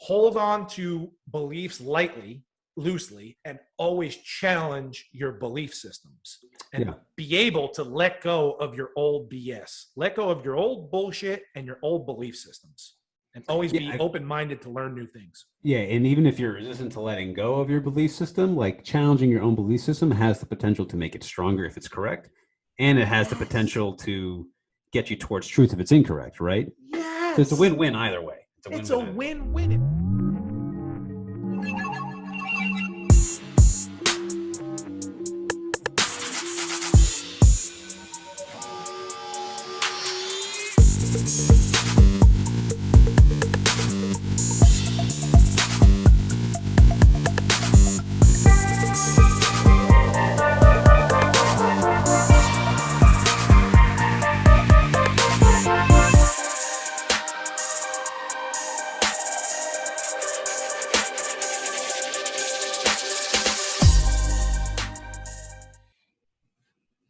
hold on to beliefs lightly, loosely, and always challenge your belief systems and be able to let go of your old BS, let go of your old bullshit and your old belief systems, and always be open-minded to learn new things. Yeah, and even if you're resistant to letting go of your belief system, like challenging your own belief system has the potential to make it stronger if it's correct, and it has the potential to get you towards truth if it's incorrect, right? Yes. So it's a win-win either way. It's a win-win.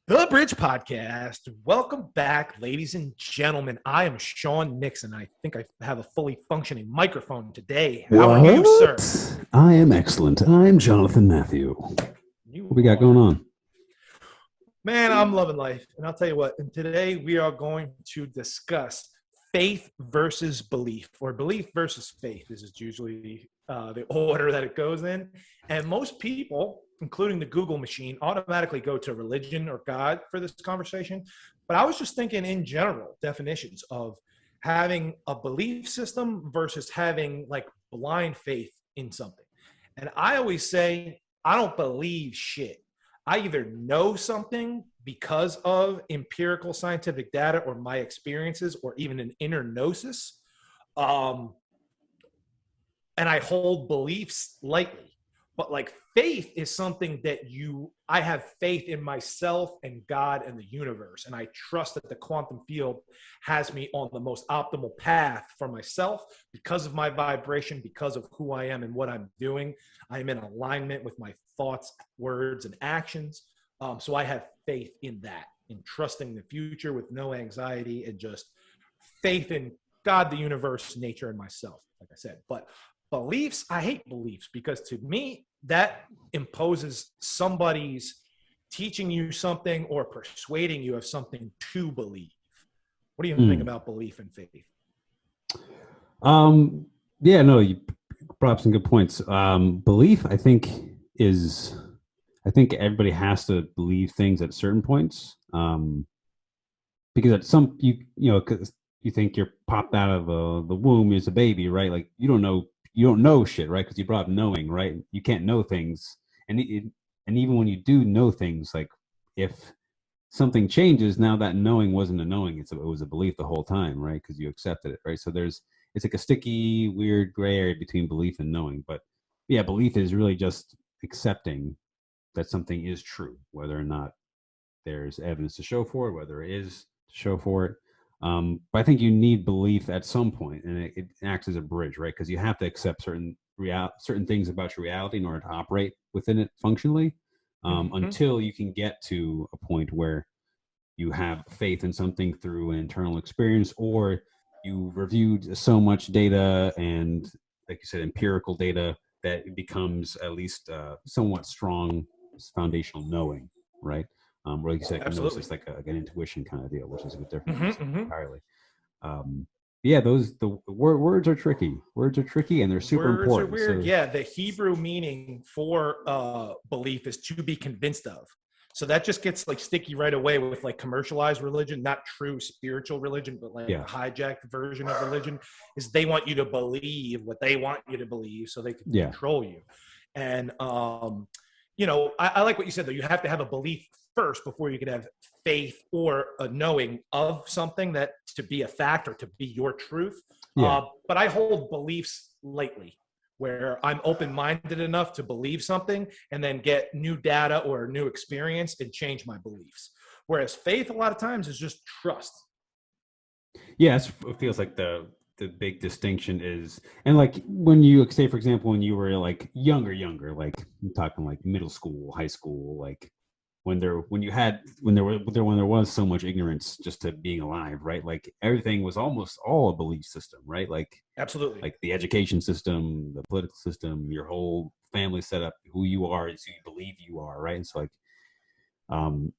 The Bridge Podcast. Welcome back, ladies and gentlemen. I am Sean Nixon. I think I have a fully functioning microphone today. How are you, sir? I am excellent. I'm Jonathan Matthew. What we got going on? Man, I'm loving life. And I'll tell you what, and today we are going to discuss faith versus belief, or belief versus faith. This is usually the order that it goes in. And most people, including the Google machine, automatically go to religion or God for this conversation. But I was just thinking in general definitions of having a belief system versus having like blind faith in something. And I always say, I don't believe shit. I either know something because of empirical scientific data or my experiences or even an inner gnosis. And I hold beliefs lightly. But like faith is something that I have faith in myself and God and the universe. And I trust that the quantum field has me on the most optimal path for myself because of my vibration, because of who I am and what I'm doing. I'm in alignment with my thoughts, words, and actions. So I have faith in that, in trusting the future with no anxiety and just faith in God, the universe, nature, and myself, like I said. But beliefs, I hate beliefs because to me, that imposes somebody's teaching you something or persuading you of something to believe. What do you think about belief and faith? Yeah, no, you brought up some good points. Belief, I think everybody has to believe things at certain points. Because at some, because you think you're popped out of the womb as a baby, right? Like you don't know shit, right? Because you brought up knowing, right? You can't know things, and even when you do know things, like if something changes, now that knowing wasn't a knowing; it was a belief the whole time, right? Because you accepted it, right? So it's like a sticky, weird gray area between belief and knowing. But yeah, belief is really just accepting that something is true, whether or not there's evidence to show for it, whether it is to show for it. But I think you need belief at some point, and it acts as a bridge, right? Because you have to accept certain things about your reality in order to operate within it functionally, until you can get to a point where you have faith in something through an internal experience, or you reviewed so much data and, like you said, empirical data that it becomes at least somewhat strong foundational knowing, right? Or like you said, it's like an intuition kind of deal, which is a bit different entirely. Yeah, the words are tricky. Words are tricky, and they're super important. Words are weird. So, yeah, the Hebrew meaning for belief is to be convinced of. So that just gets like sticky right away with like commercialized religion, not true spiritual religion, but like a hijacked version of religion is they want you to believe what they want you to believe so they can control you. And, I like what you said, though. You have to have a belief first before you can have faith or a knowing of something that to be a fact or to be your truth. But I hold beliefs lightly, where I'm open-minded enough to believe something and then get new data or new experience and change my beliefs. Whereas faith, a lot of times, is just trust. Yeah, it feels like the big distinction is, and like when you say, for example, when you were like younger, like I'm talking like middle school, high school, like when there was so much ignorance just to being alive, right? Like everything was almost all a belief system, right? Absolutely. Like the education system, the political system, your whole family setup, who you are is who you believe you are, right? And so like um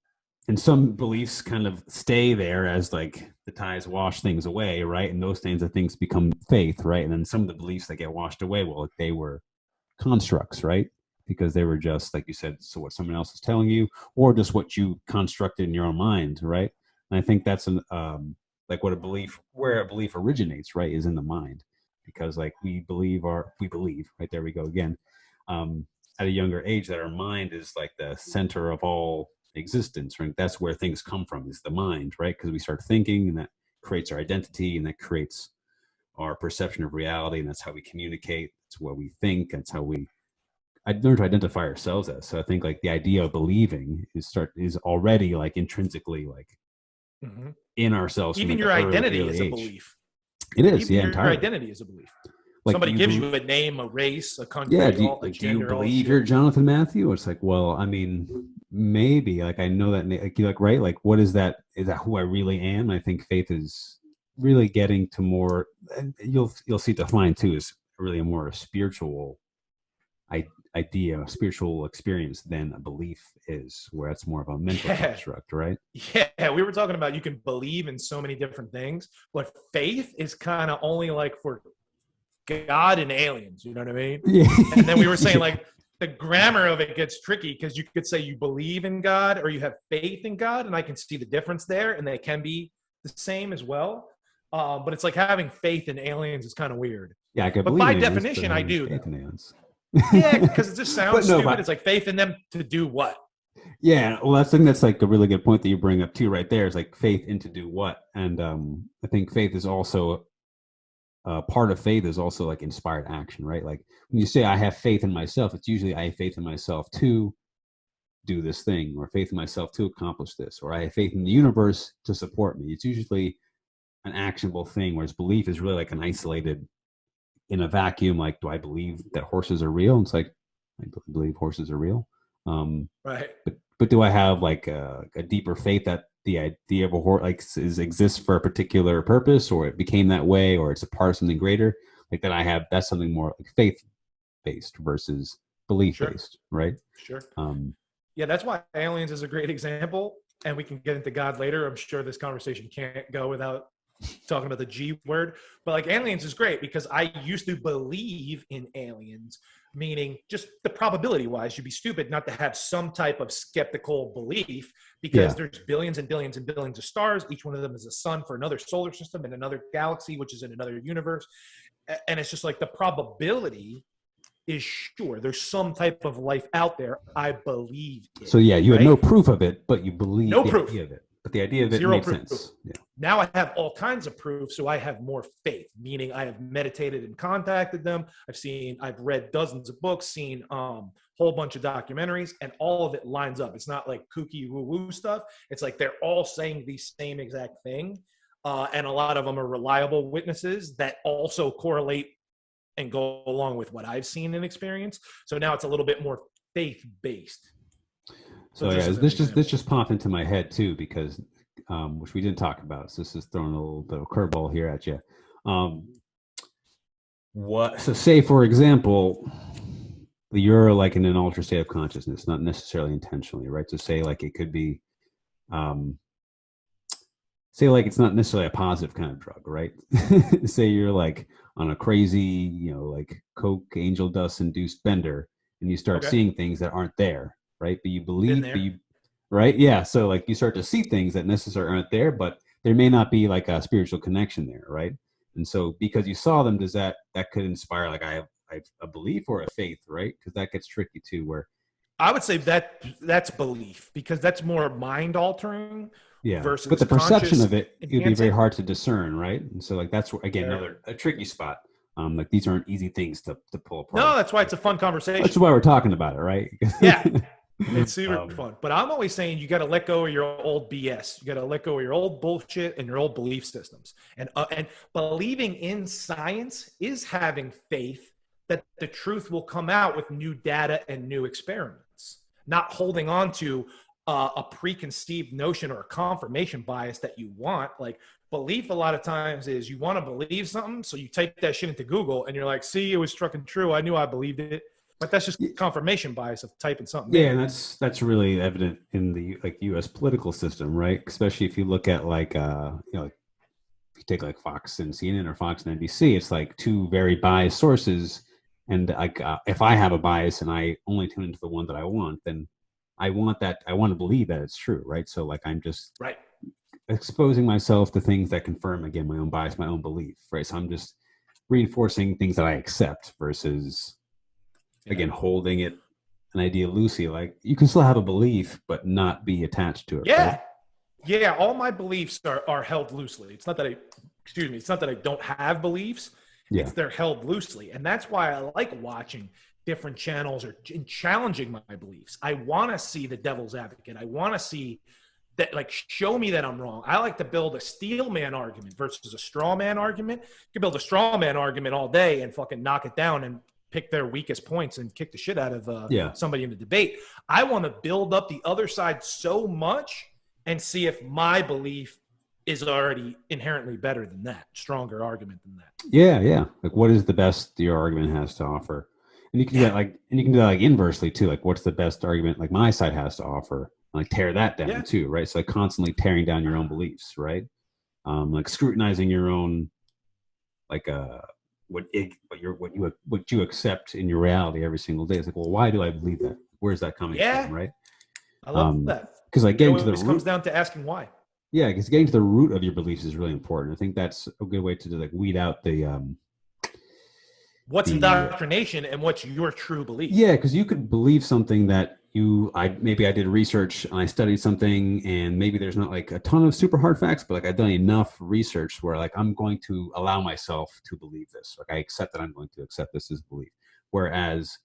and some beliefs kind of stay there as like the tides wash things away, right? And those things, I think, become faith, right? And then some of the beliefs that get washed away, well, they were constructs, right? Because they were just like you said, so what someone else is telling you, or just what you constructed in your own mind, right? And I think that's an like where a belief originates, right, is in the mind, because like we believe, right, there we go again, at a younger age, that our mind is like the center of all existence, right? That's where things come from, is the mind, right? Because we start thinking, and that creates our identity, and that creates our perception of reality, and that's how we communicate. It's what we think. That's how we learn to identify ourselves as. So I think like the idea of believing is already like intrinsically like Mm-hmm. in ourselves. Even From, like, your identity early is a age. belief. It is, Even yeah, your entirely. identity is a belief. Like Somebody gives you a name, a race, a country, yeah. a Do you gender, all believe shit. you're Jonathan Matthew? It's like, well, I mean, maybe. Like I know that, like right? Like what is that? Is that who I really am? I think faith is really getting to more. And you'll see defined too, is really a more spiritual idea, a spiritual experience than a belief is, where it's more of a mental construct, right? Yeah, we were talking about you can believe in so many different things, but faith is kind of only like for God and aliens, you know what I mean? Yeah. And then we were saying like the grammar of it gets tricky, because you could say you believe in God or you have faith in God, and I can see the difference there, and they can be the same as well. But it's like having faith in aliens is kind of weird. Yeah, I could But believe by in aliens, definition, but I do. faith in aliens. Yeah, because it just sounds no, stupid. but It's like faith in them to do what? yeah, well, that's like a really good point that you bring up too, right there. Is like faith into do what, and I think faith is also part of faith is also like inspired action, right? Like when you say I have faith in myself, it's usually I have faith in myself to do this thing, or faith in myself to accomplish this, or I have faith in the universe to support me. It's usually an actionable thing, whereas belief is really like an isolated in a vacuum. Like, do I believe that horses are real? And it's like, I believe horses are real. Right. But do I have like a deeper faith that the idea of a horse exists for a particular purpose, or it became that way, or it's a part of something greater? Like that, that's something more like faith based versus belief based, right? Sure. Yeah, that's why aliens is a great example, and we can get into God later. I'm sure this conversation can't go without talking about the G word, but like aliens is great because I used to believe in aliens, meaning just the probability wise, you'd be stupid not to have some type of skeptical belief, because there's billions and billions and billions of stars. Each one of them is a sun for another solar system and another galaxy, which is in another universe. And it's just like the probability is sure there's some type of life out there. I believe it. So yeah, you had no proof of it, but you believe the idea of it. But the idea of it made sense. Yeah. Now I have all kinds of proof, so I have more faith, meaning I have meditated and contacted them. I've read dozens of books, seen whole bunch of documentaries, and all of it lines up. It's not like kooky woo-woo stuff. It's like they're all saying the same exact thing. And a lot of them are reliable witnesses that also correlate and go along with what I've seen and experienced. So now it's a little bit more faith-based. So yeah, this just popped into my head too, because which we didn't talk about. So this is throwing a little bit of curveball here at you. So say for example, you're like in an altered state of consciousness, not necessarily intentionally, right? So say like it could be, say like it's not necessarily a positive kind of drug, right? Say you're like on a crazy, like coke angel dust induced bender, and you start seeing things that aren't there, right? But you believe, right? Yeah. So like you start to see things that necessarily aren't there, but there may not be like a spiritual connection there, right? And so because you saw them, does that could inspire like I have a belief or a faith, right? Because that gets tricky too. Where I would say that's belief, because that's more mind altering. Yeah, versus but the perception of it would be very hard to discern, right? And so like that's again another a tricky spot. Like these aren't easy things to pull apart. No, that's why it's a fun conversation. That's why we're talking about it, right? Yeah, it's super fun. But I'm always saying you got to let go of your old BS. You got to let go of your old bullshit and your old belief systems. And believing in science is having faith that the truth will come out with new data and new experiments. Not holding on to a preconceived notion or a confirmation bias that you want. Like belief, a lot of times is you want to believe something, so you type that shit into Google, and you're like, "See, it was struck and true. I knew I believed it." But that's just confirmation bias of typing something Yeah, in. and that's really evident in the like U.S. political system, right? Especially if you look at like like if you take like Fox and CNN or Fox and NBC, it's like two very biased sources. And like if I have a bias and I only tune into the one that I want, then I want to believe that it's true, right? So like I'm just Right. exposing myself to things that confirm again my own bias, my own belief, right? So I'm just reinforcing things that I accept versus again holding it an idea loosely. Like you can still have a belief but not be attached to it, Yeah. right? Yeah. All my beliefs are held loosely. It's not that it's not that I don't have beliefs. Yeah. It's they're held loosely. And that's why I like watching different channels or challenging my beliefs. I want to see the devil's advocate. I want to see that, like, show me that I'm wrong. I like to build a steel man argument versus a straw man argument. You can build a straw man argument all day and fucking knock it down and pick their weakest points and kick the shit out of somebody in the debate. I want to build up the other side so much and see if my belief is already inherently better than that, stronger argument than that. Yeah. Like what is the best your argument has to offer? And you can do that like inversely too. Like what's the best argument like my side has to offer? Like tear that down too, right? So like constantly tearing down your own beliefs, right? Like scrutinizing your own like what you accept in your reality every single day. It's like, well, why do I believe that? Where's that coming from, right? I love that. Because like getting to the root comes down to asking why. Yeah, because getting to the root of your beliefs is really important. I think that's a good way to like weed out the what's indoctrination and what's your true belief. Yeah, because you could believe something that I did research and I studied something, and maybe there's not like a ton of super hard facts, but like I've done enough research where like I'm going to allow myself to believe this. Like I accept that I'm going to accept this as belief. Whereas,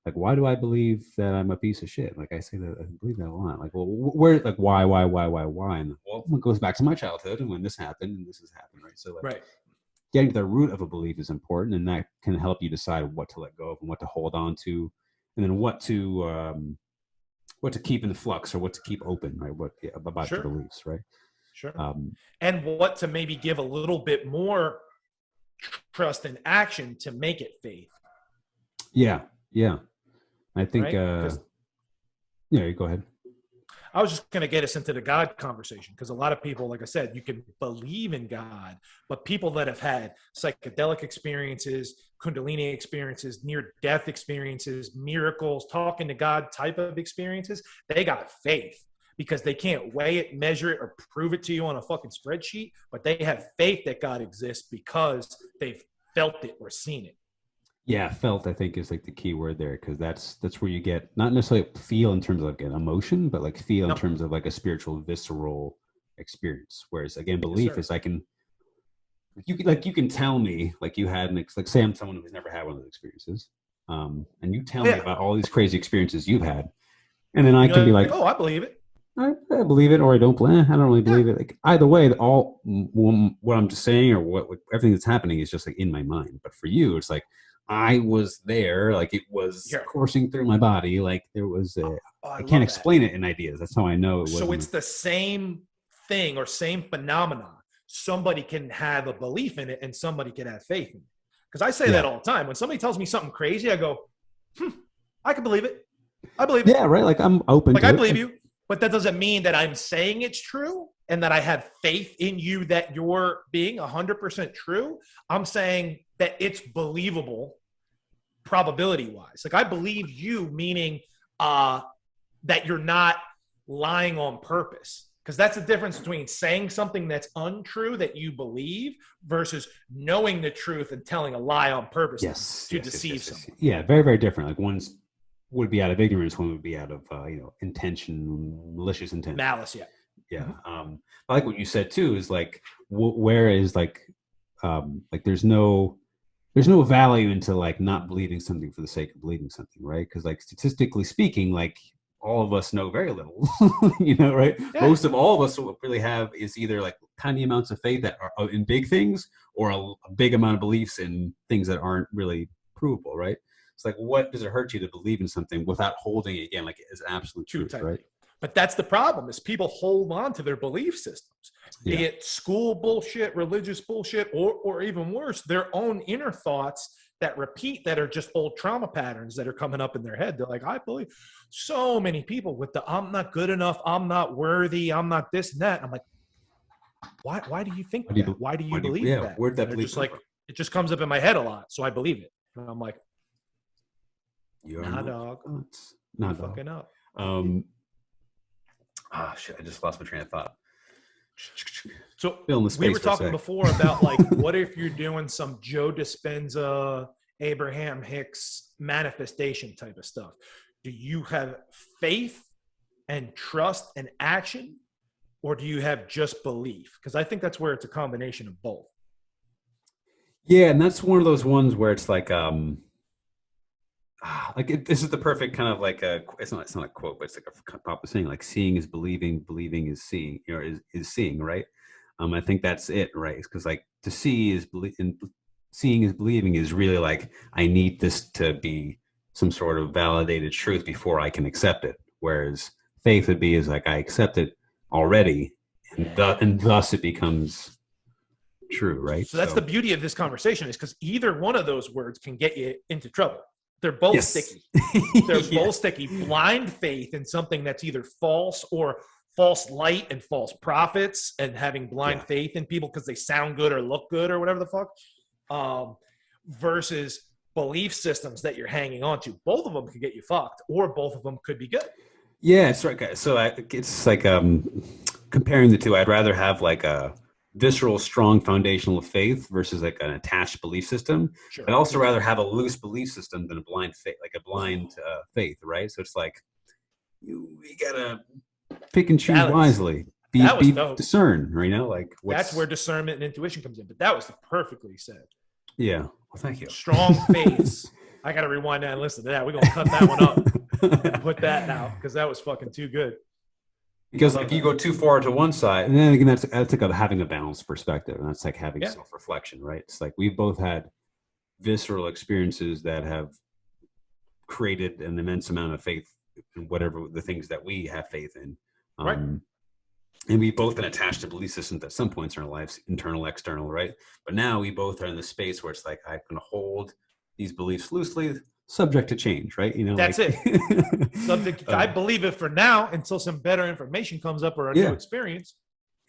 like why do I believe that I'm a piece of shit? Like I say that I believe that a lot. Like, well, where like why? And well, it goes back to my childhood and when this happened and this has happened, right? So like getting to the root of a belief is important, and that can help you decide what to let go of and what to hold on to, and then what to keep in the flux or what to keep open, right? What about your beliefs, right? Sure. And what to maybe give a little bit more trust and action to make it faith. Yeah. I think. Right? Yeah, go ahead. I was just going to get us into the God conversation because a lot of people, like I said, you can believe in God, but people that have had psychedelic experiences, Kundalini experiences, near-death experiences, miracles, talking to God type of experiences, they got faith because they can't weigh it, measure it, or prove it to you on a fucking spreadsheet, but they have faith that God exists because they've felt it or seen it. Yeah, felt I think is like the key word there, because that's where you get not necessarily feel in terms of like an emotion, but like feel in terms of like a spiritual visceral experience. Whereas again, belief is you can tell me like you had like say I'm someone who's never had one of those experiences, and you tell me about all these crazy experiences you've had, and then I can be like, oh, I believe it. I believe it, or I don't believe. I don't really believe it. Like either way, all what I'm just saying or what everything that's happening is just like in my mind. But for you, it's like I was there, like it was coursing through my body, like there was I can't explain it in ideas. That's how I know it was. So it's the same thing or same phenomenon. Somebody can have a belief in it and somebody can have faith in it. Because I say that all the time. When somebody tells me something crazy, I go, I can believe it. I believe it. Yeah, right. Like I'm open to it. I believe you. But that doesn't mean that I'm saying it's true and that I have faith in you that you're being 100% true. I'm saying that it's believable probability-wise. Like I believe you, meaning that you're not lying on purpose. Because that's the difference between saying something that's untrue that you believe versus knowing the truth and telling a lie on purpose to deceive someone. Yeah, very, very different. Like one's would be out of ignorance, one would be out of intention, malicious intent, malice. Yeah. I like what you said too. Is like where is like there's no value into like not believing something for the sake of believing something, right? Because like statistically speaking, like all of us know very little, right? Yeah. Most of all of us what really have is either like tiny amounts of faith that are in big things or a big amount of beliefs in things that aren't really provable, right? It's like, what does it hurt you to believe in something without holding it again like as absolute truth, right? But that's the problem is people hold on to their belief systems, be it school bullshit, religious bullshit, or even worse, their own inner thoughts that repeat that are just old trauma patterns that are coming up in their head. They're like, I believe so many people with the, I'm not good enough. I'm not worthy. I'm not this and that. And I'm like, why do you think that? Why do you believe that? Where'd that belief just like, it just comes up in my head a lot. So I believe it. And I'm like, nah, dog. Nah, fucking up. Shit, I just lost my train of thought. So we were talking before about like, what if you're doing some Joe Dispenza, Abraham Hicks manifestation type of stuff? Do you have faith and trust and action, or do you have just belief? Because I think that's where it's a combination of both. Yeah, and that's one of those ones where it's like, this is the perfect kind of like it's not a quote, but it's like a pop saying, like seeing is believing, believing is seeing, is seeing, right? I think that's it, right? Because like to see is and seeing is believing is really like, I need this to be some sort of validated truth before I can accept it. Whereas faith would be is like, I accept it already, and thus it becomes true, right? So that's the beauty of this conversation, is because either one of those words can get you into trouble. They're both sticky. They're both sticky. Blind faith in something that's either false or false light and false prophets, and having blind faith in people because they sound good or look good or whatever the fuck, versus belief systems that you're hanging on to. Both of them could get you fucked, or both of them could be good. Yeah, it's right, guys. So it's like comparing the two. I'd rather have like a visceral, strong foundational faith versus like an attached belief system. Sure. I'd also rather have a loose belief system than a blind faith, like a blind faith, right? So it's like you gotta pick and choose wisely. Be discern, right? Like that's where discernment and intuition comes in. But that was perfectly said. Yeah. Well, thank you. Strong faiths. I got to rewind that and listen to that. We're gonna cut that one up and put that out because that was fucking too good. Because if you go too far to one side, and then again, that's like having a balanced perspective, and that's like having self-reflection, right? It's like we've both had visceral experiences that have created an immense amount of faith in whatever the things that we have faith in. Right. And we both been attached to belief systems at some points in our lives, internal, external, right? But now we both are in the space where it's like, I'm going to hold these beliefs loosely, subject to change, right? That's it. Subject. I believe it for now until some better information comes up or a new experience.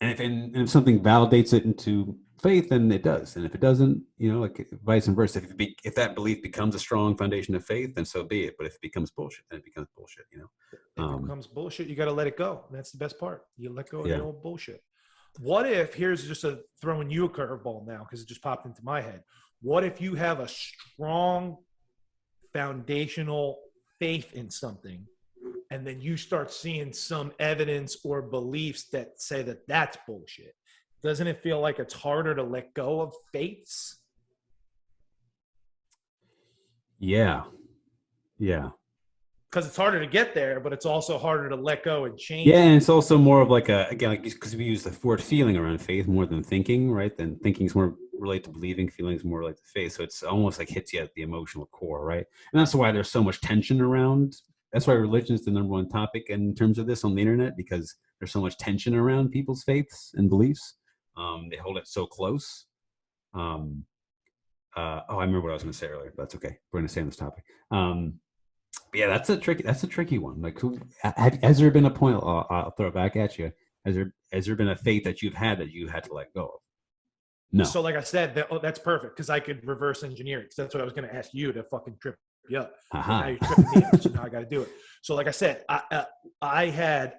And if something validates it into faith, then it does. And if it doesn't, like vice versa. If that belief becomes a strong foundation of faith, then so be it. But if it becomes bullshit, then it becomes bullshit. If it becomes bullshit, you got to let it go. That's the best part. You let go of the old bullshit. What if, here's just throwing you a curveball now because it just popped into my head. What if you have a strong foundational faith in something, and then you start seeing some evidence or beliefs that say that that's bullshit? Doesn't it feel like it's harder to let go of faiths? Yeah. Because it's harder to get there, but it's also harder to let go and change. Yeah, and it's also more of like because we use the word feeling around faith more than thinking, right? Then thinking is more related to believing, feeling is more related to faith. So it's almost like hits you at the emotional core, right? And that's why there's so much tension around. That's why religion is the number one topic in terms of this on the internet, because there's so much tension around people's faiths and beliefs. They hold it so close. I remember what I was going to say earlier, but that's okay. We're going to stay on this topic. Yeah, that's a tricky one. Like, has there been a point? I'll throw it back at you. Has there been a faith that you've had that you had to let go of? No. So, like I said, that's perfect because I could reverse engineer it. Because that's what I was going to ask you to fucking trip you up. Now you're tripping me up, so now I got to do it. So, like I said, I had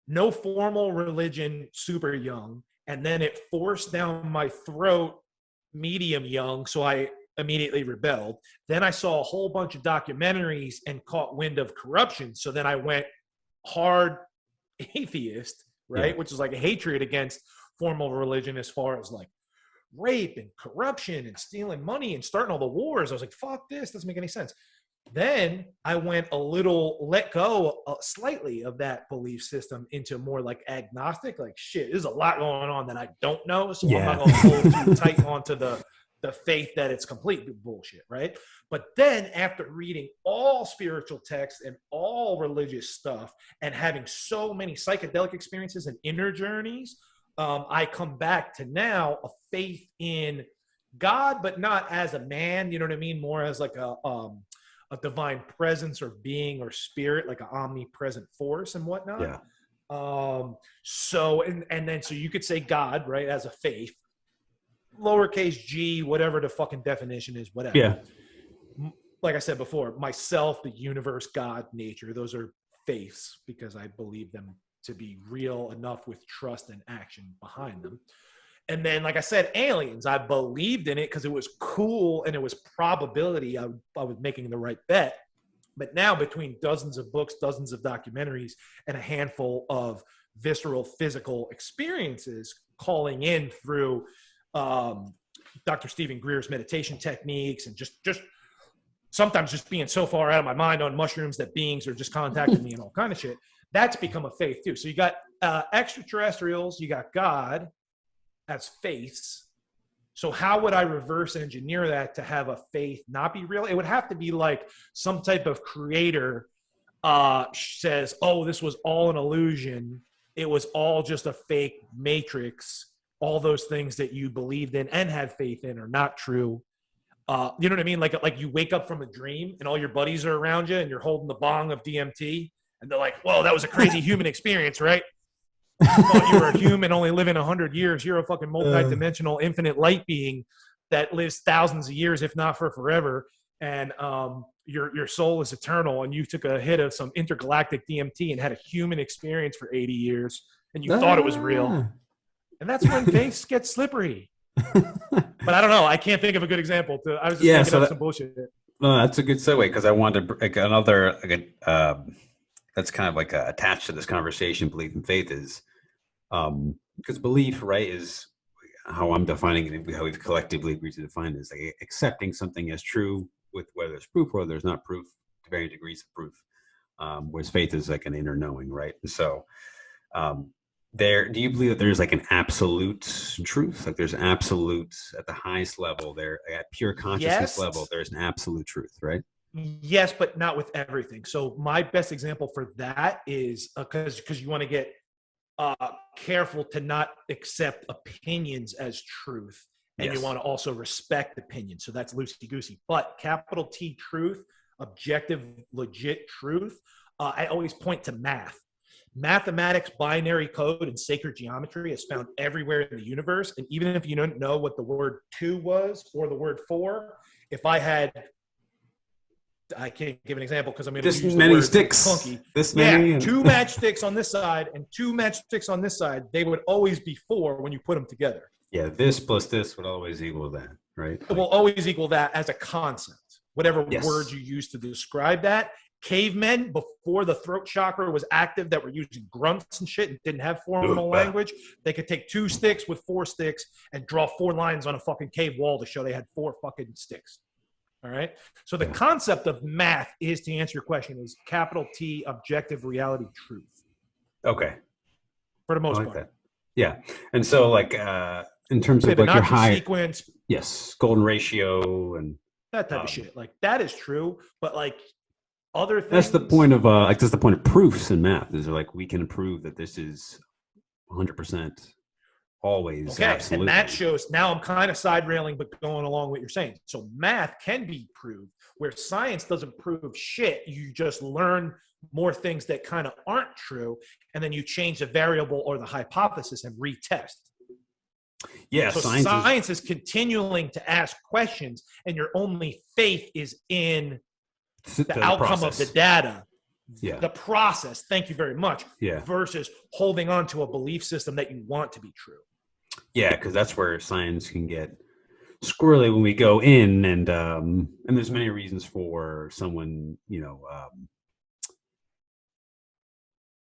no formal religion super young, and then it forced down my throat medium young, so I immediately rebelled. Then I saw a whole bunch of documentaries and caught wind of corruption, so then I went hard atheist, right? Which is like a hatred against formal religion as far as like rape and corruption and stealing money and starting all the wars. I was like, fuck this, doesn't make any sense. Then I went let go slightly of that belief system into more like agnostic, like shit, there's a lot going on that I don't know. So I'm not going to hold too tight onto the the faith that it's complete bullshit, right? But then after reading all spiritual texts and all religious stuff and having so many psychedelic experiences and inner journeys, I come back to now a faith in God, but not as a man, you know what I mean? More as like a divine presence or being or spirit, like an omnipresent force and whatnot. Yeah. So you could say God, right, as a faith, lowercase g, whatever the fucking definition is, whatever. Yeah. Like I said before, myself, the universe, God, nature, those are faiths because I believe them to be real enough with trust and action behind them. And then, like I said, aliens, I believed in it because it was cool and it was probability I was making the right bet. But now between dozens of books, dozens of documentaries, and a handful of visceral physical experiences calling in through Dr. Stephen Greer's meditation techniques and just sometimes just being so far out of my mind on mushrooms that beings are just contacting me and all kind of shit, that's become a faith too. So you got extraterrestrials, you got God as faiths. So how would I reverse engineer that to have a faith not be real? It would have to be like some type of creator says, oh, this was all an illusion. It was all just a fake matrix. All those things that you believed in and had faith in are not true. You know what I mean? Like you wake up from a dream and all your buddies are around you and you're holding the bong of DMT and they're like, whoa, that was a crazy human experience, right? You thought you were a human only living 100 years. You're a fucking multi-dimensional infinite light being that lives thousands of years, if not for forever. And your soul is eternal. And you took a hit of some intergalactic DMT and had a human experience for 80 years. And you thought it was real. And that's when faiths get slippery. But I don't know. I can't think of a good example. I was just making up some bullshit. No, that's a good segue because I wanted to like another that's kind of like attached to this conversation. Belief and faith is because belief, right, is how I'm defining it, and how we've collectively agreed to define it, is like accepting something as true with whether there's proof or there's not proof to varying degrees of proof. Whereas faith is like an inner knowing, right? So do you believe that there's like an absolute truth? Like there's absolute at the highest level there, at pure consciousness level, there's an absolute truth, right? Yes, but not with everything. So my best example for that is because you want to get careful to not accept opinions as truth. And you want to also respect opinions. So that's loosey-goosey. But capital T truth, objective, legit truth, I always point to math. Mathematics, binary code, and sacred geometry is found everywhere in the universe. And even if you don't know what the word 2 was or the word 4, if I can't give an example because I'm going to use many the word sticks. clunky. This many. Yeah, 2 matchsticks on this side and 2 matchsticks on this side. They would always be 4 when you put them together. Yeah, this plus this would always equal that, right? It will always equal that as a concept. Whatever words you use to describe that. Cavemen, before the throat chakra was active, that were using grunts and shit and didn't have formal language, they could take 2 sticks with 4 sticks and draw 4 lines on a fucking cave wall to show they had 4 fucking sticks. All right. So the concept of math is, to answer your question, is capital T, objective reality, truth. Okay. For the most part. That. Yeah. And so like in terms of like your high sequence. Yes. Golden ratio and that type of shit. Like that is true. But like other things. That's the point of that's the point of proofs in math. Is like we can prove that this is 100% always. Okay. Absolutely. And that shows, now I'm kind of side railing, but going along what you're saying. So math can be proved where science doesn't prove shit. You just learn more things that kind of aren't true. And then you change the variable or the hypothesis and retest. Yeah. So science is continuing to ask questions, and your only faith is in the outcome of the data. Yeah. The process. Thank you very much. Yeah. Versus holding on to a belief system that you want to be true. Yeah, because that's where science can get squirrely when we go in, and there's many reasons for someone,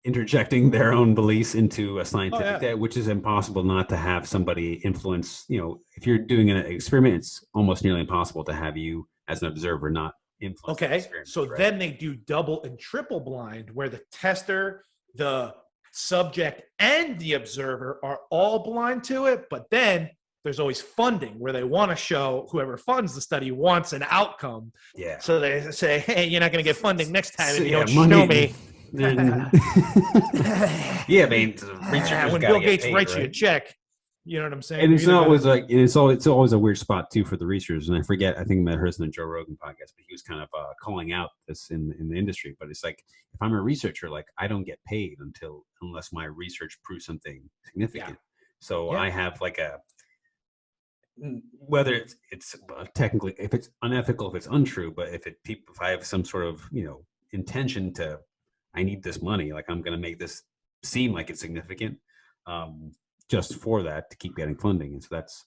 interjecting their own beliefs into a scientific data, which is impossible not to have somebody influence. If you're doing an experiment, it's almost nearly impossible to have you as an observer not influence. Okay, so then they do double and triple blind, where the tester, the subject, and the observer are all blind to it, but then there's always funding where they want to show whoever funds the study wants an outcome. Yeah. So they say, hey, you're not going to get funding next time if you don't money- show me. Yeah, I mean, researchers When gotta Bill get Gates paid, writes you a right? check, you know what I'm saying? And it's You're not either always gonna- like it's always a weird spot too for the researchers. And I forget, I think I heard this in the Joe Rogan podcast, but he was kind of calling out this in the industry. But it's like, if I'm a researcher, like I don't get paid unless my research proves something significant. So Yeah. I have like whether it's technically, if it's unethical, if it's untrue, but if I have some sort of intention to, I need this money, like I'm going to make this seem like it's significant, just for that to keep getting funding. And so that's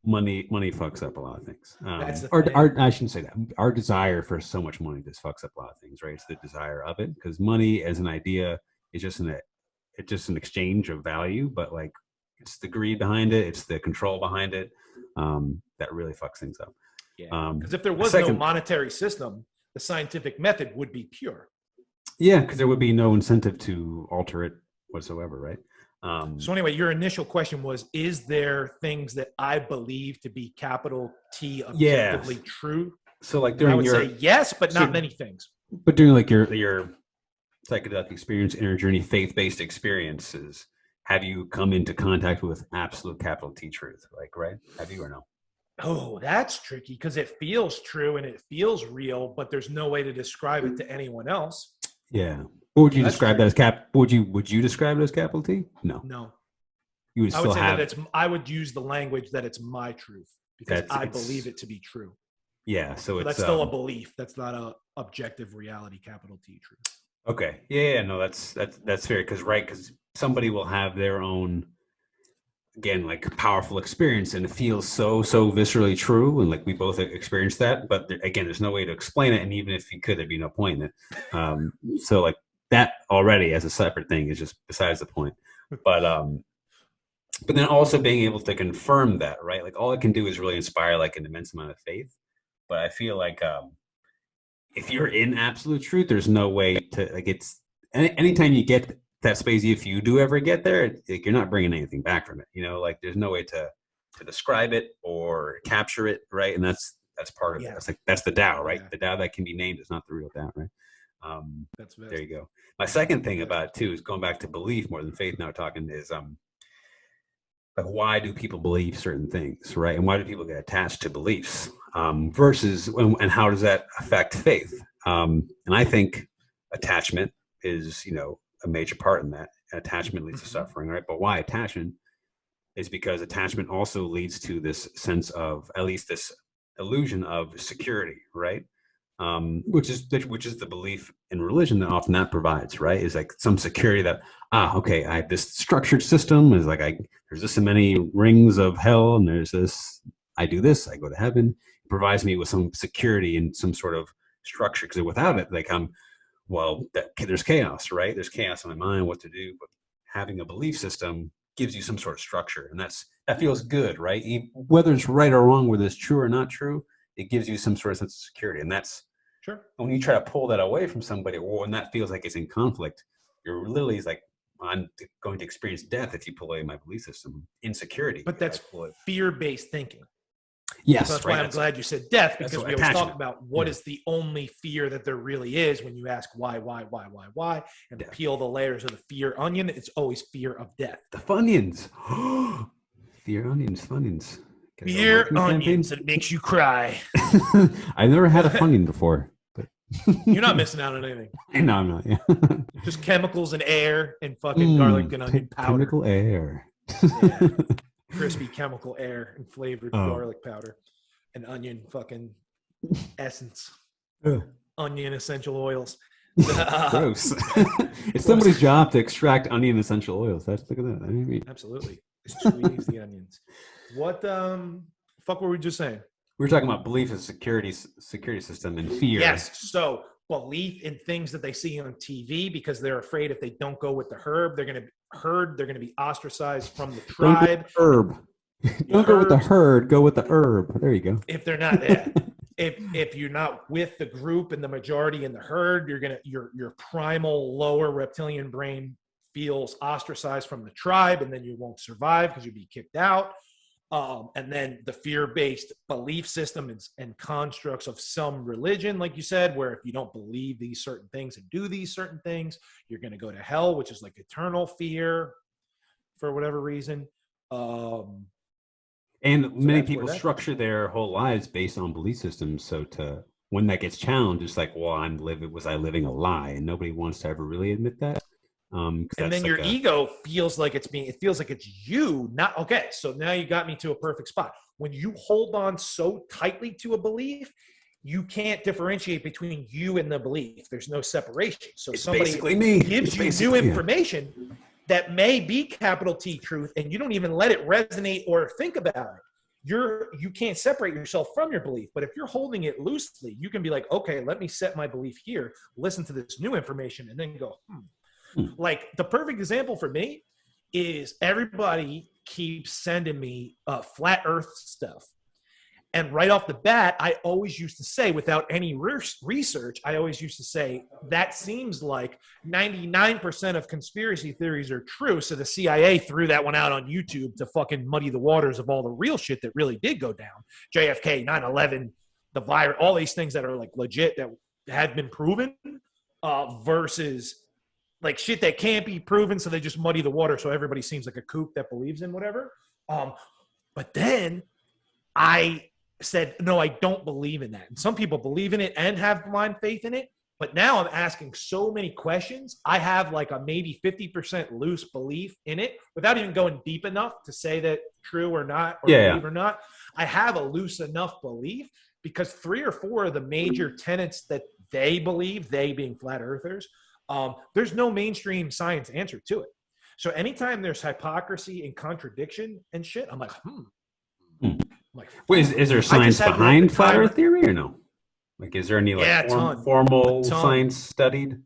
money fucks up a lot of things. That's the thing. I shouldn't say that. Our desire for so much money just fucks up a lot of things, right? It's the desire of it, because money as an idea is just an exchange of value, but like it's the greed behind it, it's the control behind it, that really fucks things up. Yeah. Because if there was no monetary system, the scientific method would be pure. Yeah, because there would be no incentive to alter it whatsoever, right? So anyway, your initial question was, is there things that I believe to be capital T objectively true? So like I during would say yes, but not many things. But during like your psychedelic experience, inner journey, faith-based experiences, have you come into contact with absolute capital T truth? Like, right? Have you or no? Oh, that's tricky because it feels true and it feels real, but there's no way to describe it to anyone else. Yeah. What would you That's describe that as would you describe it as capital T? No. No. You would I would still say have that I would use the language that it's my truth because I believe it to be true. Yeah. So that's still a belief. That's not a objective reality, capital T truth. Okay. Yeah. No, that's fair. Because somebody will have their own, again, like powerful experience, and it feels so viscerally true, and like we both experienced that. But again, there's no way to explain it, and even if you could, there'd be no point in it. So like that already as a separate thing is just besides the point. But then also being able to confirm that, right? Like all it can do is really inspire like an immense amount of faith. But I feel like if you're in absolute truth, there's no way to like it's anytime you get that space, if you do ever get there, like you're not bringing anything back from it. Like there's no way to describe it or capture it, right? And that's part of it. That's that's the Tao, right? The Tao that can be named is not the real Tao, right? There you go. My second thing about it too is going back to belief more than faith. Now talking is like why do people believe certain things, right? And why do people get attached to beliefs versus and how does that affect faith? And I think attachment is a major part in that. Attachment leads to suffering, right? But why attachment is because attachment also leads to this sense of, at least this illusion of security, right? Which is the belief in religion that often that provides, right? Is like some security that, okay, I have this structured system, is like there's this many rings of hell, and there's this, I do this, I go to heaven. It provides me with some security and some sort of structure, because without it, like there's chaos, right? There's chaos in my mind, what to do. But having a belief system gives you some sort of structure, and that feels good, right? Whether it's right or wrong, whether it's true or not true, it gives you some sort of sense of security, and that's sure. When you try to pull that away from somebody, or when that feels like it's in conflict, you're literally like, I'm going to experience death if you pull away my belief system, insecurity. But that's fear-based thinking. Yes, so that's why I'm glad you said death, because we always talk about what Yeah. is the only fear that there really is when you ask why, and peel the layers of the fear onion. It's always fear of death. The Funyuns. Fear onions, Funyuns. Fear onions, it makes you cry. I've never had a Funyun before, but You're not missing out on anything. no, I'm not. Yeah. Just chemicals and air and fucking garlic and onion powder. Chemical air. Yeah. Crispy chemical air and flavored Oh. garlic powder and onion fucking essence. Ugh. Onion essential oils. Gross. It's somebody's job to extract onion essential oils. Look at that. I mean, Absolutely. Squeeze the onions. What fuck were we just saying? we were talking about belief as security system and fear. Yes. So belief in things that they see on TV because they're afraid if they don't go with the herd, they're going to be ostracized from the tribe. Herb. Don't go with the herd. Go with the herb. There you go. If they're not there. If you're not with the group and the majority in the herd, your primal lower reptilian brain feels ostracized from the tribe, and then you won't survive because you'll be kicked out. And then the fear-based belief system and constructs of some religion, like you said, where if you don't believe these certain things and do these certain things, you're going to go to hell, which is like eternal fear for whatever reason. And many that's where people that structure their whole lives based on belief systems. So to when that gets challenged, it's like, well, was I living a lie? And nobody wants to ever really admit that. 'Cause And that's then your like ego feels like it feels like it's you, not okay. So now you got me to a perfect spot. When you hold on so tightly to a belief, you can't differentiate between you and the belief. There's no separation. So It's somebody basically me. gives It's you new basically- information that may be capital T truth, and you don't even let it resonate or think about it. You can't separate yourself from your belief. But if you're holding it loosely, you can be like, okay, let me set my belief here, listen to this new information, and then go, Like the perfect example for me is everybody keeps sending me flat earth stuff. And right off the bat, I always used to say, without any research, I always used to say, that seems like 99% of conspiracy theories are true. So the CIA threw that one out on YouTube to fucking muddy the waters of all the real shit that really did go down. JFK, 9/11, the virus, all these things that are like legit that had been proven versus like shit that can't be proven. So they just muddy the water. So everybody seems like a kook that believes in whatever. But then I said, no, I don't believe in that. And some people believe in it and have blind faith in it. But now I'm asking so many questions. I have like a maybe 50% loose belief in it without even going deep enough to say that true or not, or believe or not. I have a loose enough belief because 3 or 4 of the major tenets that they believe, they being flat earthers, there's no mainstream science answer to it. So anytime there's hypocrisy and contradiction and shit, I'm like, like, wait, is there science behind flat Earth theory or no? Like, is there any like formal science studied?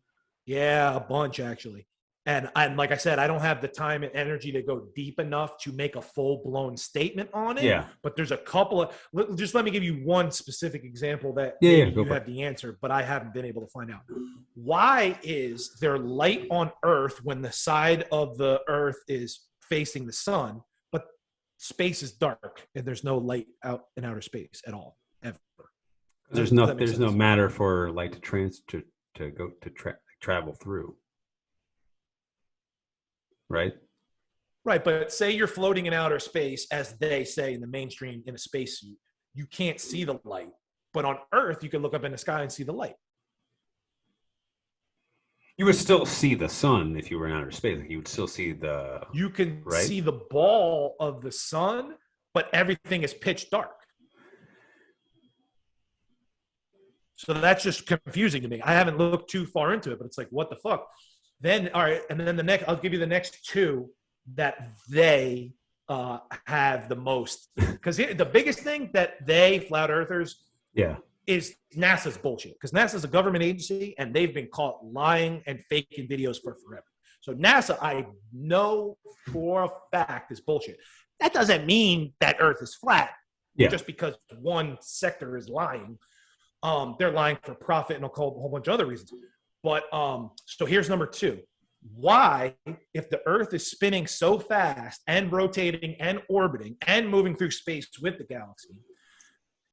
Yeah, a bunch actually. And like I said, I don't have the time and energy to go deep enough to make a full-blown statement on it. Yeah. But there's a couple of, just let me give you one specific example that you have the answer, but I haven't been able to find out. Why is there light on Earth when the side of the Earth is facing the sun, but space is dark and there's no light out in outer space at all, ever? There's no matter for light to travel through. Right. But say you're floating in outer space, as they say in the mainstream, in a spacesuit, you can't see the light. But on Earth, you can look up in the sky and see the light. You would still see the sun if you were in outer space. Like you would still see the. You can see the ball of the sun, but everything is pitch dark. So that's just confusing to me. I haven't looked too far into it, but it's like, what the fuck? Then, all right, and then I'll give you the next 2 that they have the most. Because the biggest thing that flat earthers, is NASA's bullshit. Because NASA's a government agency, and they've been caught lying and faking videos for forever. So NASA, I know for a fact, is bullshit. That doesn't mean that Earth is flat. Just because one sector is lying. They're lying for profit and a whole bunch of other reasons. But so here's number 2. Why, if the Earth is spinning so fast and rotating and orbiting and moving through space with the galaxy,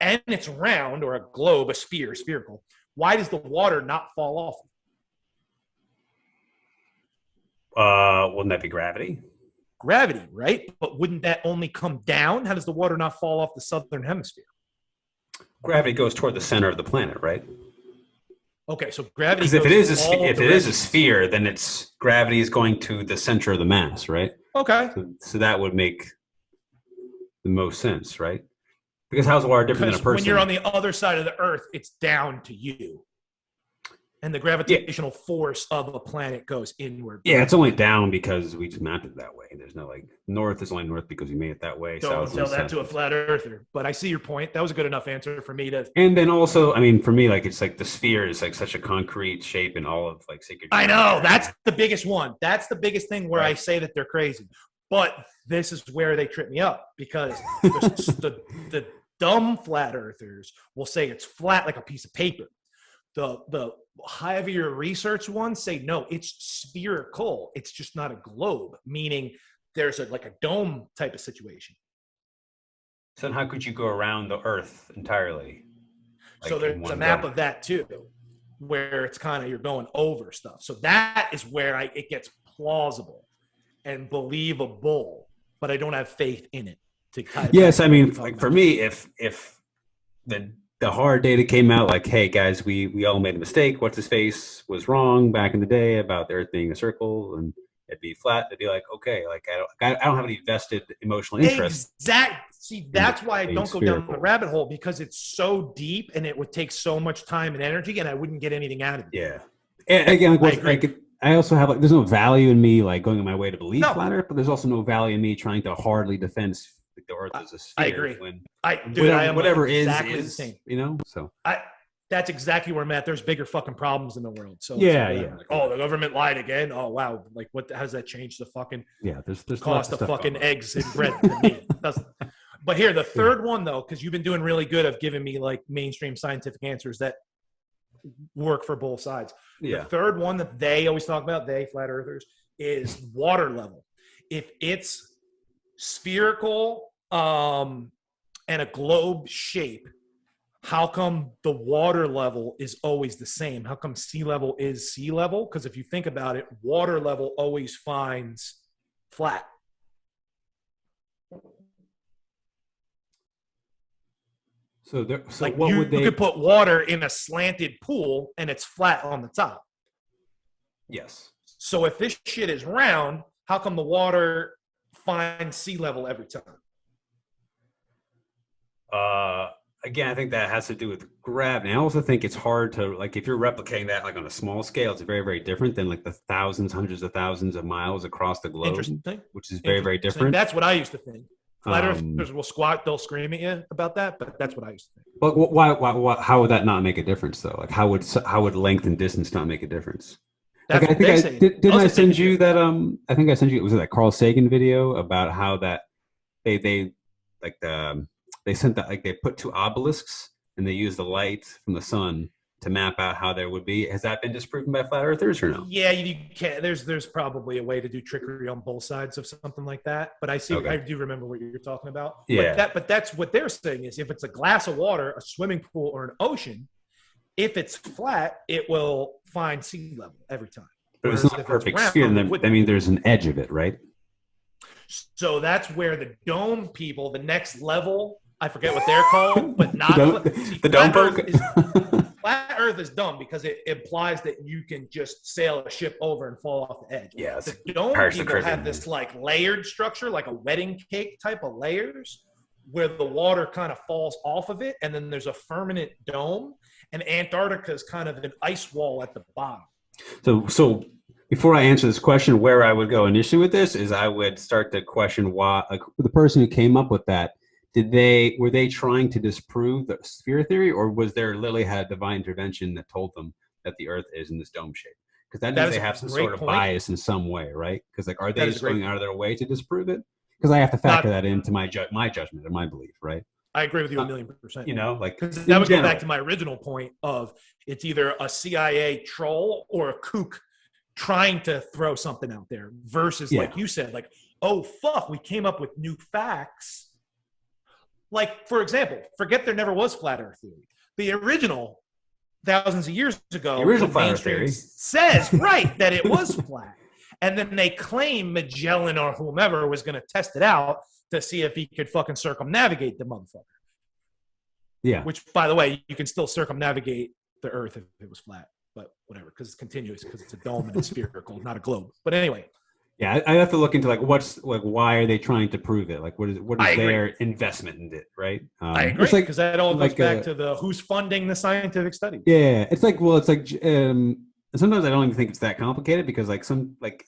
and it's round or a globe, a sphere, spherical, why does the water not fall off? Wouldn't that be gravity? Gravity, right? But wouldn't that only come down? How does the water not fall off the southern hemisphere? Gravity goes toward the center of the planet, right? Okay, so gravity. Because if it is a sphere, then its gravity is going to the center of the mass, right? Okay. So that would make the most sense, right? Because how's water different than a person? When you're on the other side of the Earth, it's down to you, and the gravitational force of a planet goes inward. Yeah, it's only down because we just mapped it that way. There's no like north is only north because we made it that way. Don't tell that to a flat earther. But I see your point. That was a good enough answer for me to. And then also, I mean, for me, like it's like the sphere is like such a concrete shape in all of like sacred. I know that's the biggest one. That's the biggest thing where I say that they're crazy. But this is where they trip me up because the dumb flat earthers will say it's flat like a piece of paper. The heavier research ones say no, it's spherical. It's just not a globe, meaning there's like a dome type of situation. So then how could you go around the Earth entirely? So Like in there's a one map go? of that too, where it's kind of you're going over stuff. So that is where it gets plausible and believable, but I don't have faith in it. To kind of Yes, I mean, talk like about. for me, if the hard data came out, like, hey guys, we all made a mistake. What's his face was wrong back in the day about the Earth being a circle and it'd be flat. It'd be like, okay, like I don't have any vested emotional interest. See, in that's it why I being don't go down the spherical. rabbit hole, because it's so deep and it would take so much time and energy, and I wouldn't get anything out of it. Yeah. And again, I agree. I also have like, there's no value in me like going on my way to believe No. flat Earth, but there's also no value in me trying to hardly defend the Earth as a sphere. I agree. When Whatever is exactly the same. you know. So That's exactly where I'm at. There's bigger fucking problems in the world. So Yeah, it's yeah. like, oh, the government lied again. Oh wow, like what? How does that change the fucking yeah, there's cost lots of stuff fucking going on. eggs and bread to me? It doesn't. But here, the third one though, because you've been doing really good of giving me like mainstream scientific answers that work for both sides. Yeah. The third one that they always talk about, they flat earthers, is water level. If it's spherical and a globe shape, how come the water level is always the same? How come sea level is sea level? Because if you think about it, water level always finds flat. So Like what you, would they? you could put water in a slanted pool and it's flat on the top. Yes. So if this shit is round, how come the water finds sea level every time? Again, I think that has to do with gravity. I also think it's hard to like if you're replicating that like on a small scale, it's very, very different than like the thousands, hundreds of thousands of miles across the globe, Interesting. which is very, very different. That's what I used to think. Flat Um, earthers will squat, they'll scream at you about that, but that's what I used to think. But why? How would that not make a difference though? Like how would length and distance not make a difference? That's Like, what they say. Didn't I Doesn't send make a you that? I think I sent you. Was it that Carl Sagan video about how that they like they sent that like they put two obelisks and they used the light from the sun to map out how there would be. Has that been disproven by flat earthers or no? Yeah, you can't. There's probably a way to do trickery on both sides of something like that. But I see. Okay. I do remember what you're talking about. Yeah. But that's what they're saying is if it's a glass of water, a swimming pool, or an ocean, if it's flat, it will find sea level every time. But it's Whereas not a if perfect round, sphere. it Then wouldn't. I mean, there's an edge of it, right? So that's where the dome people, the next level, I forget what they're called, but not the dome folk. Flat Earth is dumb because it implies that you can just sail a ship over and fall off the edge. Yeah, it's The dome Pirates of the people Caribbean. have this like layered structure, like a wedding cake type of layers, where the water kind of falls off of it, and then there's a firmament dome, and Antarctica is kind of an ice wall at the bottom. So before I answer this question, where I would go initially with this is I would start to question why, like the person who came up with that, were they trying to disprove the sphere theory, or was there literally had divine intervention that told them that the Earth is in this dome shape? Because that means they have some sort of bias in some way, right? Because like, are they just going out of their way to disprove it? Because I have to factor that into my judgment and my belief, right? I agree with you 1,000,000%. You know, like because that would go back to my original point of it's either a CIA troll or a kook trying to throw something out there versus like you said, like, oh fuck, we came up with new facts. Like, for example, forget there never was flat Earth theory. The original thousands of years ago, the original flat Earth theory says right that it was flat. And then they claim Magellan or whomever was going to test it out to see if he could fucking circumnavigate the motherfucker. Yeah. Which, by the way, you can still circumnavigate the Earth if it was flat, but whatever, because it's continuous, because it's a dome and it's spherical, not a globe. But anyway. Yeah, I have to look into like why are they trying to prove it? Like what is their investment in it, right? I agree, because that all goes back to the who's funding the scientific study. Yeah, it's like sometimes I don't even think it's that complicated because like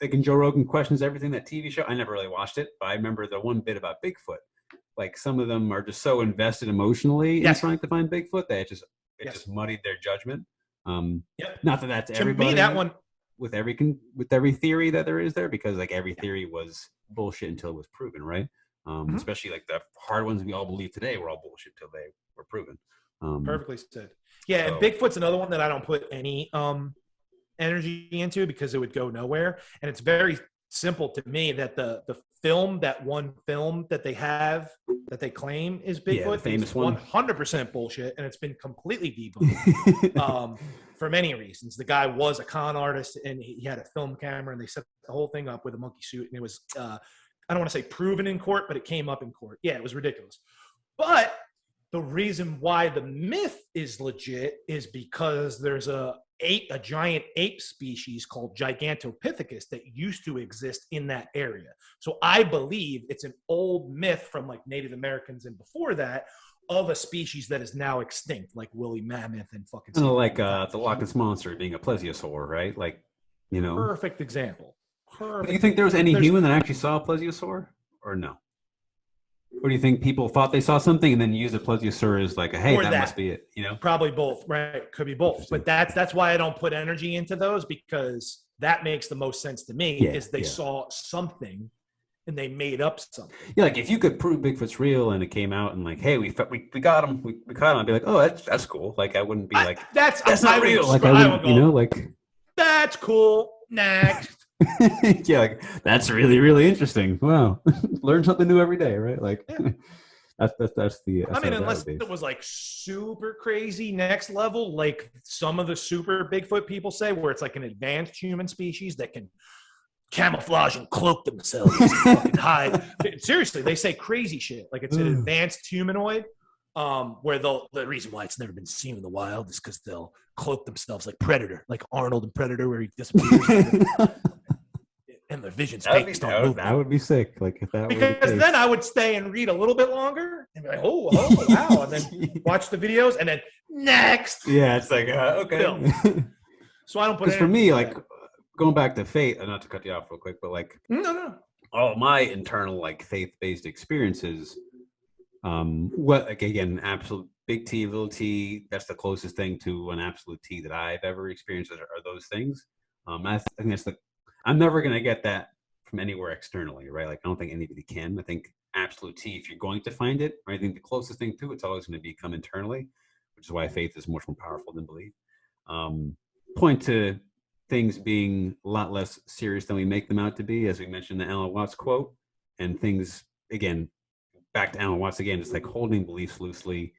in Joe Rogan questions everything, that TV show. I never really watched it, but I remember the one bit about Bigfoot. Like some of them are just so invested emotionally in trying to find Bigfoot that it just muddied their judgment. Not that that's everybody. To me, that one. With every theory that there is there, because like every theory was bullshit until it was proven, right? Especially like the hard ones we all believe today were all bullshit till they were proven. Perfectly said. Yeah, and Bigfoot's another one that I don't put any energy into because it would go nowhere, and it's very simple to me that the film, that one film that they have that they claim is Yeah, the Bigfoot, famous is one. 100% bullshit, and it's been completely debunked for many reasons. The guy was a con artist, and he had a film camera, and they set the whole thing up with a monkey suit, and it was I don't want to say proven in court, but it came up in court. Yeah, it was ridiculous. But the reason why the myth is legit is because there's a giant ape species called Gigantopithecus that used to exist in that area. So I believe it's an old myth from like Native Americans and before that of a species that is now extinct, like woolly mammoth and fucking. Kind of like the Loch Ness monster being a plesiosaur, right? Like, you know. Perfect example. Perfect. Do you think there was any human that actually saw a plesiosaur, or no? Or do you think people thought they saw something and then used a plesiosaur as like, hey, that must be it? You know, probably both, right? Could be both, but that's why I don't put energy into those, because that makes the most sense to me. Is they saw something and they made up something. Yeah, like if you could prove Bigfoot's real and it came out and like, hey, we got him, we caught him, I'd be like, oh, that's cool. Like I wouldn't be like, that's not real. Like I wouldn't, you know, like that's cool. Next. Yeah, like that's really, really interesting. Wow. Learn something new every day, right? Like that's the I mean, unless it was like super crazy next level, like some of the super Bigfoot people say, where it's like an advanced human species that can camouflage and cloak themselves and fucking hide. Seriously, they say crazy shit. Like it's an advanced humanoid, where the reason why it's never been seen in the wild is because they'll cloak themselves like Predator, like Arnold in Predator, where he disappears. And their vision's fake. That would be sick. Like if that because then I would stay and read a little bit longer and be like, oh wow, and then watch the videos and then next. Yeah, it's like okay. So I don't put. Because for me, like going back to faith, and not to cut you off real quick, but like no, all my internal like faith-based experiences, what like again, absolute big T, little T, that's the closest thing to an absolute T that I've ever experienced are those things. I think that's I'm never going to get that from anywhere externally, right? Like, I don't think anybody can. I think absolute T, if you're going to find it, I think the closest thing to it's always going to come internally, which is why faith is much more powerful than belief. Point to things being a lot less serious than we make them out to be, as we mentioned the Alan Watts quote, and things, again, back to Alan Watts again, it's like holding beliefs loosely.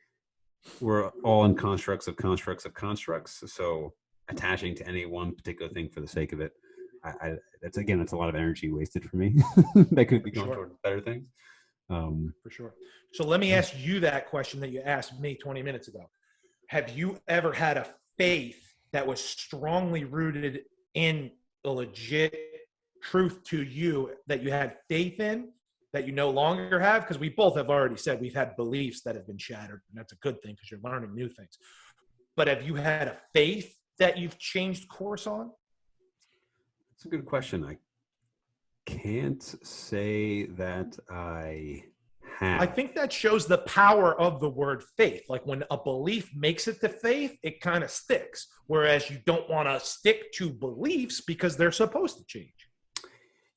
We're all in constructs of constructs. So attaching to any one particular thing for the sake of it, that's a lot of energy wasted for me. That could be going toward better things. For sure. So let me ask you that question that you asked me 20 minutes ago. Have you ever had a faith that was strongly rooted in a legit truth to you that you had faith in that you no longer have? Because we both have already said we've had beliefs that have been shattered, and that's a good thing because you're learning new things. But have you had a faith that you've changed course on? That's a good question. I can't say that I have. I think that shows the power of the word faith. Like when a belief makes it to faith, it kind of sticks. Whereas you don't want to stick to beliefs because they're supposed to change.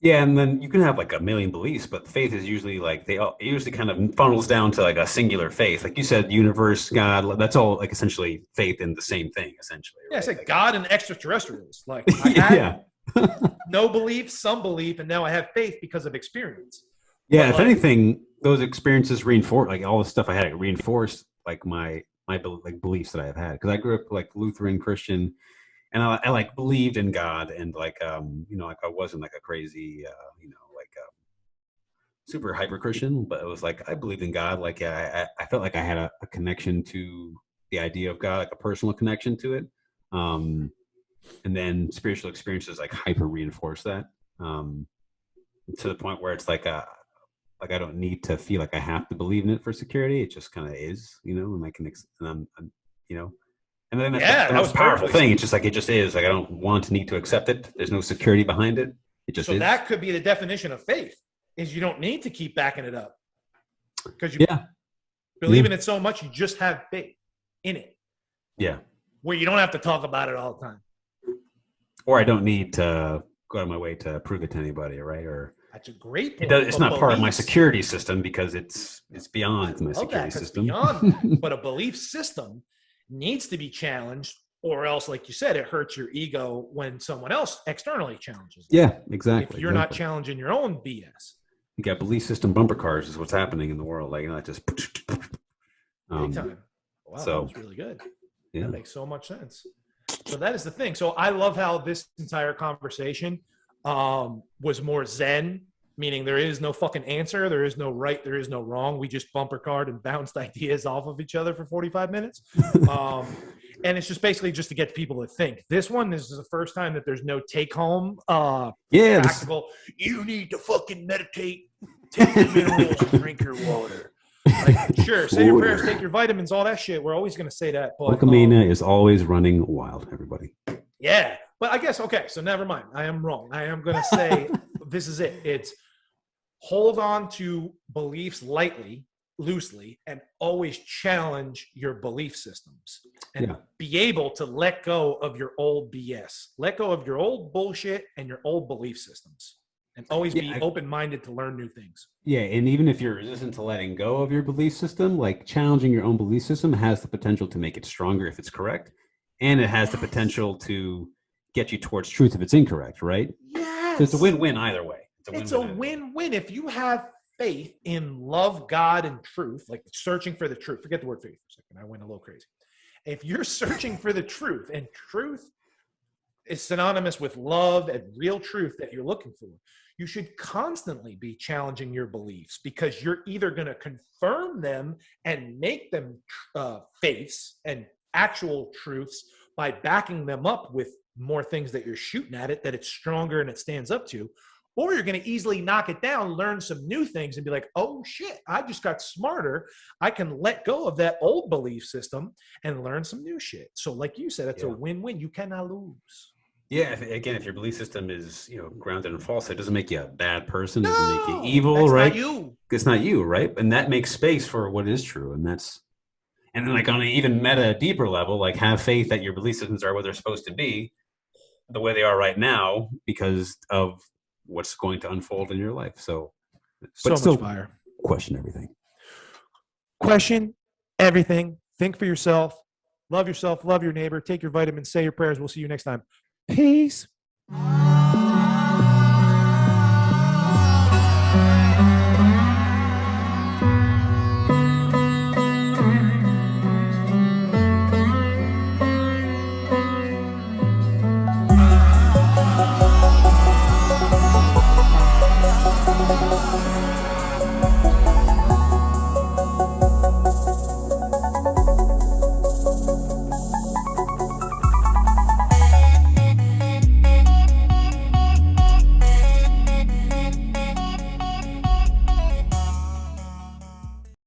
Yeah, and then you can have like a million beliefs, but faith is usually like it usually kind of funnels down to like a singular faith. Like you said, universe, God, that's all like essentially faith in the same thing, essentially. Right? Yeah, it's like like God and extraterrestrials. Like I had yeah. no belief, some belief, and now I have faith because of experience. Yeah, if anything, those experiences reinforce like all the stuff I had. It reinforced like my like beliefs that I have had because I grew up like Lutheran Christian, and I like believed in God and like like I wasn't like a crazy super hyper Christian, but it was like I believed in God. Like I felt like I had a connection to the idea of God, like a personal connection to it. And then spiritual experiences like hyper reinforce that to the point where it's like I don't need to feel like I have to believe in it for security. It just kind of is, and I can, and then that's the most powerful thing. It's just like, it just is like, I don't want to need to accept it. There's no security behind it. It just is. That could be the definition of faith is you don't need to keep backing it up because you believe in it so much. You just have faith in it. Yeah. Where you don't have to talk about it all the time. Or I don't need to go out of my way to prove it to anybody, right? Or that's a great point. It's not part of my security system because it's beyond my security system. Beyond that. But a belief system needs to be challenged or else, like you said, it hurts your ego when someone else externally challenges it. Yeah, exactly. If you're not exactly. challenging your own BS. You got belief system bumper cars is what's happening in the world. Like, not just. Big time. Wow, so- that was really good. Yeah. That makes so much sense. So that is the thing. So I love how this entire conversation was more zen, meaning there is no fucking answer. There is no right. There is no wrong. We just bumper card and bounced ideas off of each other for 45 minutes. And it's just basically just to get people to think. This one is the first time that there's no take home Yeah, this- practical. You need to fucking meditate, take your minerals, and drink your water. Like, sure, say your prayers, take your vitamins, all that shit. We're always going to say that. But Wilhelmina is always running wild, everybody. yeah, but I guess, okay, so never mind. I am wrong. I am going to say this is it. It's hold on to beliefs lightly, loosely, and always challenge your belief systems and Yeah. be able to let go of your old BS. Let go of your old bullshit and your old belief systems. And always be Yeah, open-minded to learn new things. Yeah, and even if you're resistant to letting go of your belief system, like challenging your own belief system has the potential to make it stronger if it's correct, and it has the potential to get you towards truth if it's incorrect, right? Yes. So it's a win-win either way. It's a win-win. If you have faith in love, God, and truth, like searching for the truth, forget the word faith for a second. I went a little crazy. If you're searching for the truth, and truth is synonymous with love and real truth that you're looking for, you should constantly be challenging your beliefs, because you're either going to confirm them and make them faiths and actual truths by backing them up with more things that you're shooting at it, that it's stronger and it stands up to, or you're going to easily knock it down, learn some new things, and be like, oh shit, I just got smarter. I can let go of that old belief system and learn some new shit. So like you said, it's a win-win. You cannot lose. Yeah, if your belief system is grounded in falsehood, it doesn't make you a bad person, doesn't make you evil, that's right? Not you. It's not you, right? And that makes space for what is true, and then like on an even meta deeper level, like have faith that your belief systems are what they're supposed to be, the way they are right now, because of what's going to unfold in your life. So, So but still much fire. question everything. Question everything. Think for yourself. Love yourself. Love your neighbor. Take your vitamins. Say your prayers. We'll see you next time. Peace.